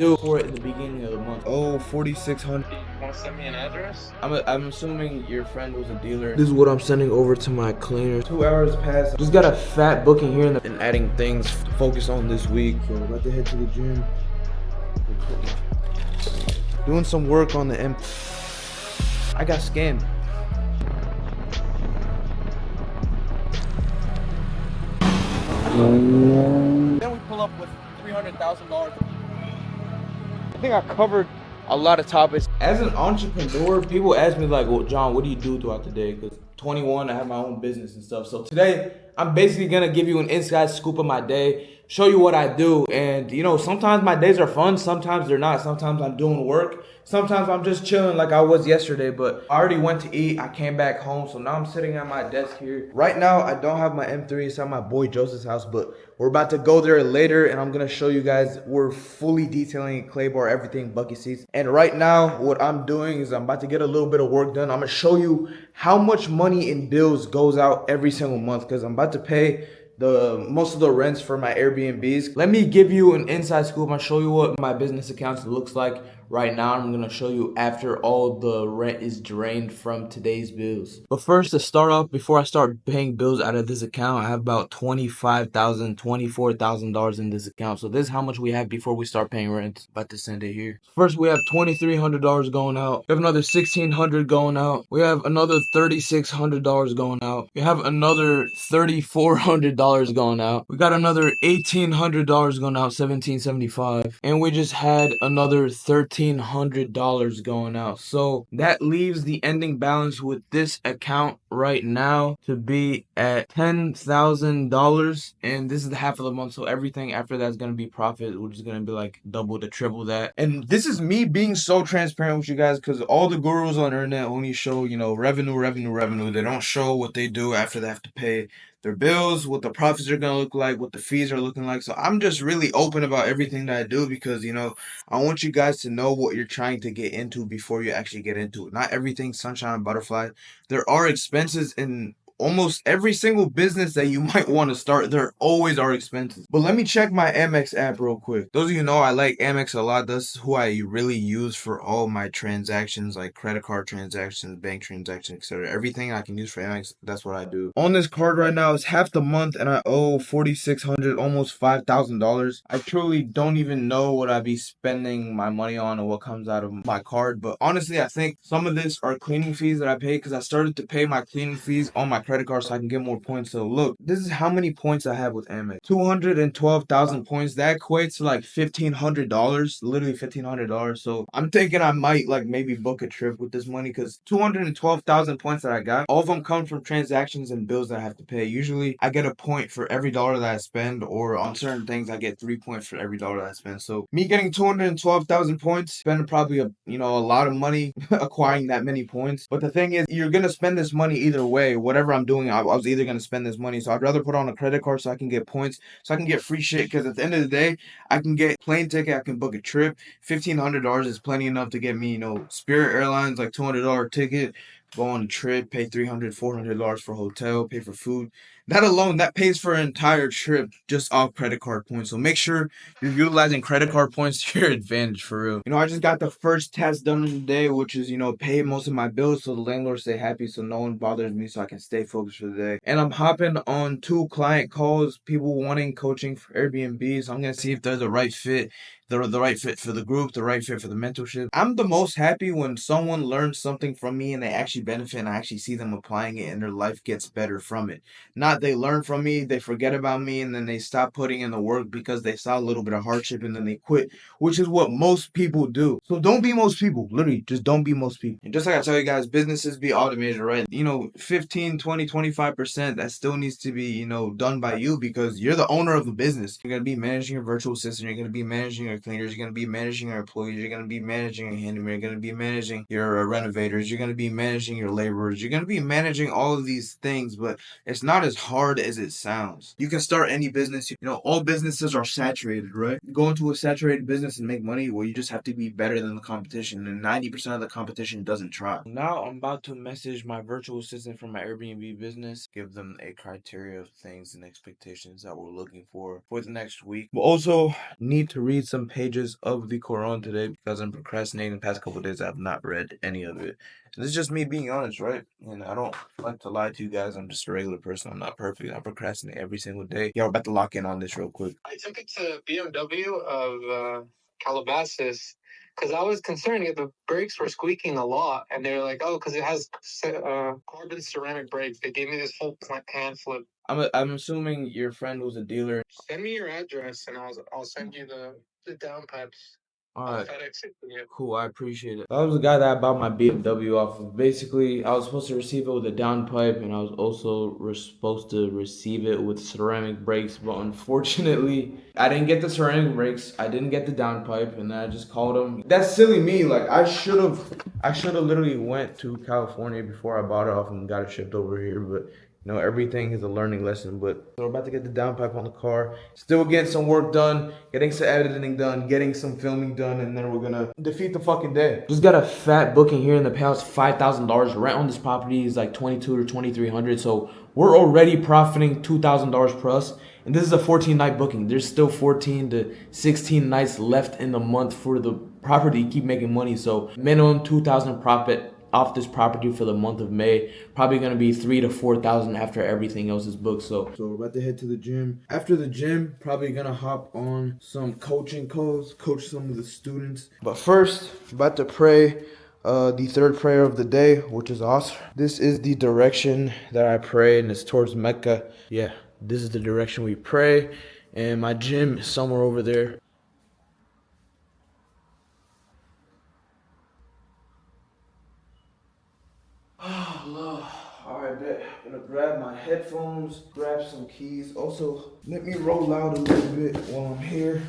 do for it in the beginning of the month. Oh, 4,600. You want to send me an address? I'm assuming your friend was a dealer. This is what I'm sending over to my cleaner. 2 hours passed. Just got a fat booking here and adding things to focus on this week. So about to head to the gym. Doing some work on the M. I got scammed. Then we pull up with $300,000. I think I covered a lot of topics. As an entrepreneur, people ask me like, well, John, what do you do throughout the day? Because 21, I have my own business and stuff. So today, I'm basically gonna give you an inside scoop of my day, show you what I do. And you know, sometimes my days are fun, sometimes they're not. Sometimes I'm doing work, sometimes I'm just chilling like I was yesterday. But I already went to eat, I came back home, so now I'm sitting at my desk here. Right now, I don't have my M3, it's at my boy Joseph's house, but we're about to go there later and I'm gonna show you guys, we're fully detailing clay bar, everything, bucket seats. And right now, what I'm doing is I'm about to get a little bit of work done. I'm gonna show you how much money in bills goes out every single month because I'm about to pay the most of the rents for my Airbnbs. Let me give you an inside scoop. I'll show you what my business accounts looks like right now. I'm gonna show you after all the rent is drained from today's bills. But first, to start off, before I start paying bills out of this account, I have about $25,000, $24,000 in this account. So this is how much we have before we start paying rent. About to send it here. First, we have $2,300 going out. We have another $1,600 going out. We have another $3,600 going out. We have another $3,400 going out. We got another $1,800 going out, $1,775. And we just had another $1,300 going out. So that leaves the ending balance with this account right now to be at $10,000. And this is the half of the month. So everything after that is going to be profit, which is going to be like double to triple that. And this is me being so transparent with you guys because all the gurus on the internet only show, you know, revenue, revenue, revenue. They don't show what they do after they have to pay their bills, what the profits are going to look like, what the fees are looking like. So I'm just really open about everything that I do because, you know, I want you guys to know what you're trying to get into before you actually get into it. Not everything sunshine and butterfly. There are expenses in almost every single business that you might want to start. There always are expenses. But let me check my Amex app real quick. Those of you know I like Amex a lot. That's who I really use for all my transactions, like credit card transactions, bank transactions, etc. Everything I can use for Amex, that's what I do. On this card right now, it's half the month and I owe $4,600, almost $5,000. I truly don't even know what I'd be spending my money on or what comes out of my card. But honestly, I think some of this are cleaning fees that I pay because I started to pay my cleaning fees on my credit card so I can get more points. So look, this is how many points I have with Amex. 212,000 points. That equates to like $1,500, literally $1,500. So I'm thinking I might like maybe book a trip with this money because 212,000 points that I got, all of them come from transactions and bills that I have to pay. Usually I get a point for every dollar that I spend, or on certain things I get 3 points for every dollar that I spend. So me getting 212,000 points, spending probably a lot of money acquiring that many points. But the thing is, you're gonna spend this money either way. Whatever I'm doing, I was either gonna spend this money. So I'd rather put on a credit card so I can get points, so I can get free shit. Because at the end of the day, I can get plane ticket, I can book a trip. $1,500 is plenty enough to get me, Spirit Airlines, like $200 ticket, go on a trip, pay $300, $400 for hotel, pay for food. That alone, that pays for an entire trip just off credit card points. So make sure you're utilizing credit card points to your advantage for real. I just got the first task done in the day, which is, pay most of my bills so the landlord stay happy so no one bothers me so I can stay focused for the day. And I'm hopping on 2 client calls, people wanting coaching for Airbnb. So I'm going to see if they're the right fit. They're the right fit for the group, the right fit for the mentorship. I'm the most happy when someone learns something from me and they actually benefit and I actually see them applying it and their life gets better from it. Not they learn from me, they forget about me, and then they stop putting in the work because they saw a little bit of hardship and then they quit, which is what most people do. So don't be most people. Literally, just don't be most people. And just like I tell you guys, businesses be automated, right? 15, 20, 25%, that still needs to be, done by you because you're the owner of the business. You're going to be managing your virtual assistant. You're going to be managing your cleaners. You're going to be managing your employees. You're going to be managing your handyman. You're going to be managing your renovators. You're going to be managing your laborers. You're going to be managing all of these things, but it's not as hard as it sounds. You can start any business. All businesses are saturated, right? You go into a saturated business and make money, well, you just have to be better than the competition, and 90% of the competition doesn't try. Now I'm about to message my virtual assistant from my Airbnb business, give them a criteria of things and expectations that we're looking for the next week. But also need to read some pages of the Quran today because I'm procrastinating the past couple of days. I have not read any of it. And this is just me being honest, right? And I don't like to lie to you guys. I'm just a regular person. I'm not perfect. I procrastinate every single day. Y'all about to lock in on this real quick. I took it to BMW of Calabasas because I was concerned that the brakes were squeaking a lot, and they were like, "Oh, because it has carbon ceramic brakes." They gave me this whole hand flip. I'm assuming your friend was a dealer. Send me your address, and I'll send you the down pipes. All I'll right. FedEx it to you. Cool, I appreciate it. That was the guy that I bought my BMW off of. Basically, I was supposed to receive it with a downpipe, and I was also supposed to receive it with ceramic brakes. But unfortunately, I didn't get the ceramic brakes. I didn't get the downpipe, and then I just called him. That's silly me. Like I should have literally went to California before I bought it off and got it shipped over here. But you know, everything is a learning lesson. But so we're about to get the downpipe on the car. Still getting some work done, getting some editing done, getting some filming done, and then we're gonna defeat the fucking day. Just got a fat booking here in the past, $5,000. Rent on this property is like $2,200 or $2,300. So we're already profiting $2,000 plus. And this is a 14-night booking. There's still 14 to 16 nights left in the month for the property to keep making money. So minimum 2,000 profit off this property for the month of May. Probably gonna be 3,000 to 4,000 after everything else is booked. So we're about to head to the gym. After the gym, probably gonna hop on some coaching calls, coach some of the students. But first, about to pray the third prayer of the day, which is Asr. This is the direction that I pray, and it's towards Mecca. Yeah, this is the direction we pray, and my gym is somewhere over there. Oh, Lord. Alright, bet. I'm gonna grab my headphones, grab some keys. Also, let me roll out a little bit while I'm here.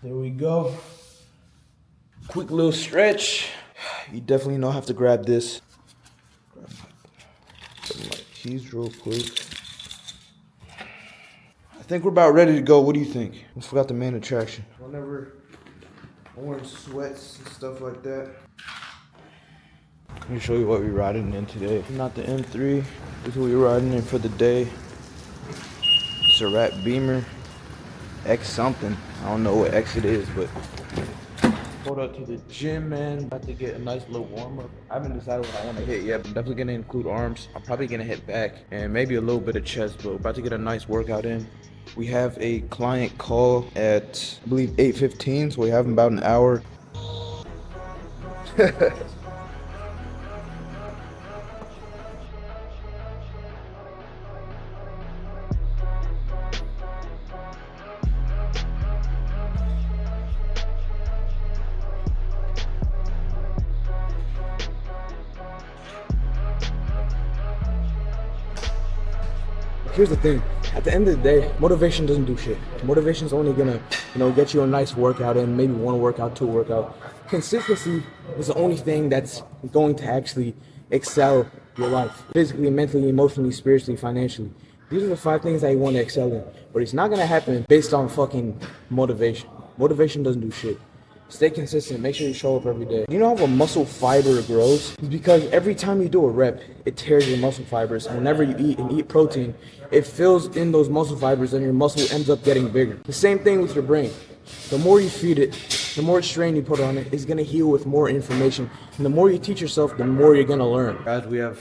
There we go. Quick little stretch. You definitely know I have to grab this. Grab my keys real quick. I think we're about ready to go. What do you think? I forgot the main attraction. Whenever I'm wearing sweats and stuff like that. Let me show you what we're riding in today. Not the M3. This is what we're riding in for the day. It's a Rat Beamer. X something. I don't know what X it is, but pulled up to the gym, man. About to get a nice little warm up. I haven't decided what I want to hit yet. I'm definitely gonna include arms. I'm probably gonna hit back and maybe a little bit of chest, but we're about to get a nice workout in. We have a client call at, I believe, 8:15, so we have about an hour. Here's the thing. At the end of the day, motivation doesn't do shit. Motivation's only gonna, get you a nice workout in, maybe one workout, two workout. Consistency is the only thing that's going to actually excel your life. Physically, mentally, emotionally, spiritually, financially. These are the 5 things that you want to excel in. But it's not gonna happen based on fucking motivation. Motivation doesn't do shit. Stay consistent. Make sure you show up every day. You know how a muscle fiber grows? It's because every time you do a rep, it tears your muscle fibers. And whenever you eat protein, it fills in those muscle fibers and your muscle ends up getting bigger. The same thing with your brain. The more you feed it, the more strain you put on it, it's gonna heal with more information. And the more you teach yourself, the more you're gonna learn. Guys, we have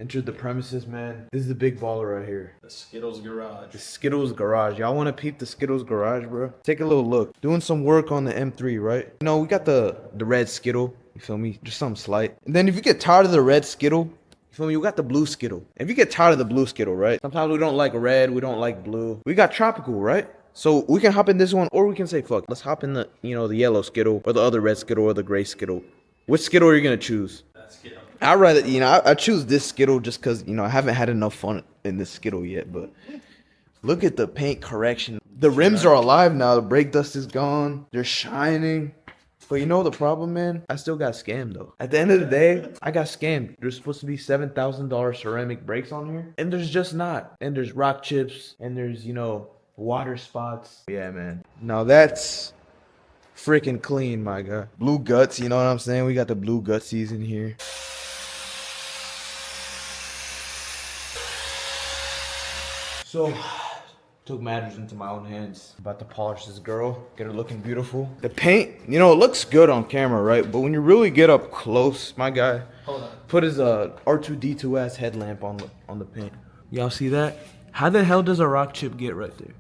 entered the premises, man. This is the big baller right here. The Skittles Garage. The Skittles Garage. Y'all want to peep the Skittles Garage, bro? Take a little look. Doing some work on the M3, right? You know, we got the red Skittle. You feel me? Just something slight. And then if you get tired of the red Skittle, you feel me? We got the blue Skittle. If you get tired of the blue Skittle, right? Sometimes we don't like red. We don't like blue. We got tropical, right? So we can hop in this one, or we can say, fuck, let's hop in the, the yellow Skittle, or the other red Skittle, or the gray Skittle. Which Skittle are you gonna choose? Skittle. I'd rather, I choose this Skittle just because, I haven't had enough fun in this Skittle yet, but look at the paint correction. The rims are alive now. The brake dust is gone. They're shining. But you know the problem, man? I still got scammed, though. At the end of the day, I got scammed. There's supposed to be $7,000 ceramic brakes on here, and there's just not. And there's rock chips, and there's, water spots. Yeah, man. Now that's freaking clean, my guy. Blue guts, you know what I'm saying? We got the blue gutsies in here. So, Took matters into my own hands. About to polish this girl, get her looking beautiful. The paint, you know, it looks good on camera, right? But when you really get up close, my guy put his R2D2 ass headlamp on the paint. Y'all see that? How the hell does a rock chip get right there?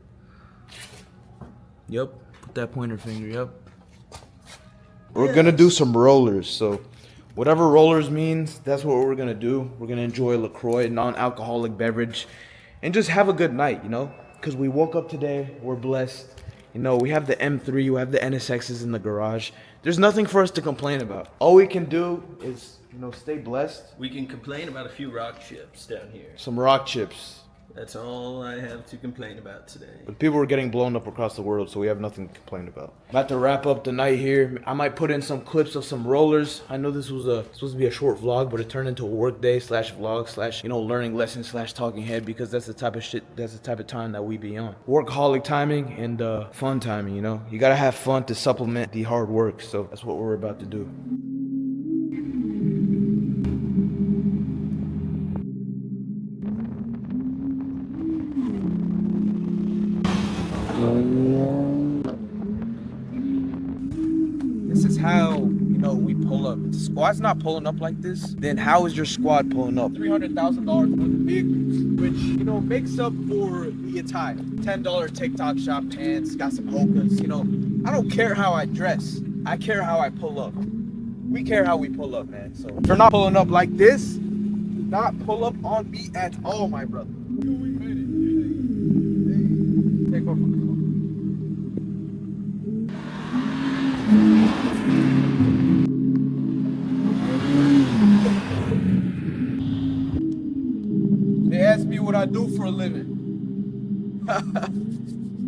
Yep, put that pointer finger, yep. We're gonna do some rollers, so whatever rollers means, that's what we're gonna do. We're gonna enjoy LaCroix, non-alcoholic beverage, and just have a good night, you know? Because we woke up today, we're blessed. You know, we have the M3, we have the NSXs in the garage. There's nothing for us to complain about. All we can do is, you know, stay blessed. We can complain about a few rock chips down here. Some rock chips. That's all I have to complain about today. But people are getting blown up across the world, so we have nothing to complain about. About to wrap up the night here. I might put in some clips of some rollers. I know this was supposed to be a short vlog, but it turned into a workday slash vlog slash, you know, learning lesson slash talking head, because that's the type of shit, that's the type of time that we be on. Workaholic timing and fun timing, you know? You gotta have fun to supplement the hard work, so that's what we're about to do. This is how, you know, we pull up. If the squad's not pulling up like this, then how is your squad pulling up? $300,000 worth of vehicles, which, you know, makes up for the attire. $10 TikTok shop pants, got some hokas, you know. I don't care how I dress. I care how I pull up. We care how we pull up, man. So if you're not pulling up like this, do not pull up on me at all, my brother. Take over. They ask me what I do for a living.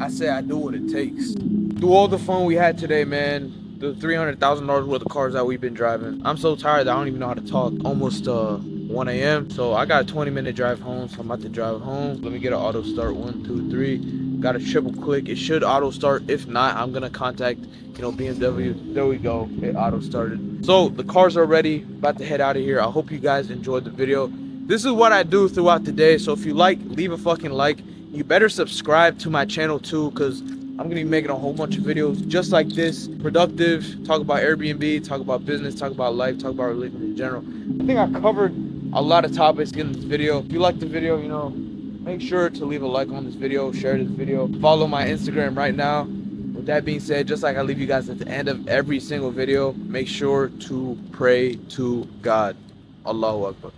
I say I do what it takes. Through all the fun we had today, man, the $300,000 worth of cars that we've been driving, I'm so tired that I don't even know how to talk. Almost 1 a.m. So I got a 20-minute drive home, so I'm about to drive home. Let me get an auto start. 1, 2, 3. Got a triple click. It should auto start. If not, I'm gonna contact, you know, BMW. There we go. It auto started. So the cars are ready. About to head out of here. I hope you guys enjoyed the video. This is what I do throughout the day. So if you like, leave a fucking like. You better subscribe to my channel too, because I'm gonna be making a whole bunch of videos just like this. Productive. Talk about Airbnb. Talk about business. Talk about life. Talk about religion in general. I think I covered a lot of topics in this video. If you like the video, you know, make sure to leave a like on this video, share this video, follow my Instagram right now. With that being said, just like I leave you guys at the end of every single video, make sure to pray to God. Allahu Akbar.